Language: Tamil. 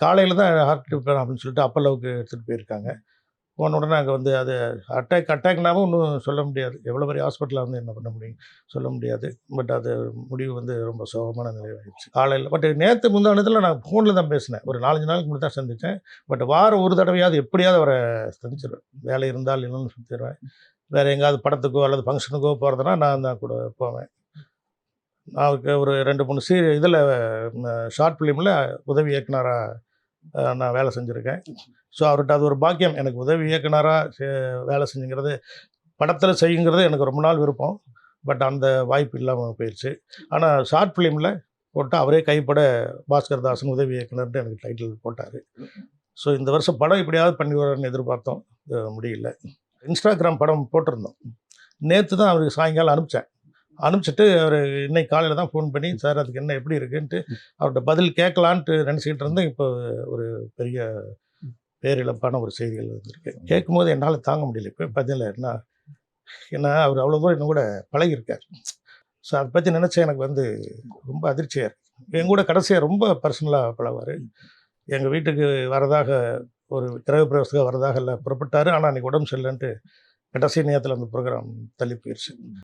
காலையில தான் ஹார்ட் ரிப்பேர் அப்படின்னு சொல்லிட்டு அப்பல்லோவுக்கு எடுத்துகிட்டு போயிருக்காங்க. போன உடனே அங்கே வந்து அது அட்டாக்னாவும் ஒன்றும் சொல்ல முடியாது. எவ்வளோ பெரிய ஹாஸ்பிட்டலில் வந்து என்ன பண்ண முடியும்? சொல்ல முடியாது. பட் அது முடிவு வந்து ரொம்ப சோகமான நிலையாயிருச்சு. காலையில பட் நேத்து முந்தானத்துல நான் ஃபோன்ல தான் பேசினேன். ஒரு 4, 5 நாளுக்கு முன்னாடி தான் சந்திச்சேன். பட் வாரம் ஒரு தடவையாவது எப்படியாவது அவர சந்திச்சிருவேன். வேலை இருந்தால் இல்லைன்னு சுத்திருவேன். வேற எங்கேயாவது படத்துக்கோ அல்லது ஃபங்ஷனுக்கோ போறதுன்னா நான் தான் கூட போவேன். அவருக்கு ஒரு 2, 3 இதில ஷார்ட் ஃபிலிம்ல உதவி இயக்குனரா நான் வேலை செஞ்சிருக்கேன். ஸோ அவர்ட்ட அது ஒரு பாக்கியம். எனக்கு உதவி இயக்குனரா வேலை செஞ்சுங்கிறது, படத்தில செய்யுங்கிறது எனக்கு ரொம்ப நாள் விருப்பம். பட் அந்த வாய்ப்பு இல்லாம போயிருச்சு. ஆனா ஷார்ட் ஃபிலிம்ல போட்டா அவரே கைப்பட பாஸ்கர் தாசன் உதவி இயக்குனர்ன்ட்டு எனக்கு டைட்டில் போட்டாரு. ஸோ இந்த வருஷம் படம் எப்படியாவது பண்ணிருவாருன்னு எதிர்பார்த்தோம். முடியல. Instagram படம் போட்டிருந்தோம். நேத்து தான் அவருக்கு சாயங்காலம் அனுப்பிச்சேன். அனுப்பிச்சுட்டு அவரு இன்னைக்கு காலையில தான் ஃபோன் பண்ணி, "சார் அதுக்கு என்ன எப்படி இருக்குன்ட்டு" அவர்ட்ட பதில் கேட்கலான்ட்டு நினச்சுக்கிட்டு இருந்தேன். இப்போ ஒரு பெரிய பேரிழப்பான ஒரு செய்திகள் வந்திருக்கு. கேட்கும்போது என்னால தாங்க முடியல. இப்ப பார்த்தீங்களா என்ன ஏன்னா அவரு அவ்வளோ தூரம் என் கூட பழகியிருக்காரு. ஸோ அத பத்தி நினைச்சா எனக்கு வந்து ரொம்ப அதிர்ச்சியா இருக்கு. என் கூட கடைசியா ரொம்ப பர்சனலா பழகுவாரு. எங்க வீட்டுக்கு வரதாக ஒரு கிரகப்பிரவேசத்துக்காக வரதாக எல்லாம் புறப்பட்டாரு. ஆனா அன்னைக்கு உடம்பு சரியில்லன்ட்டு கடைசி நேரத்தில அந்த ப்ரோகிராம் தள்ளி போயிருச்சு.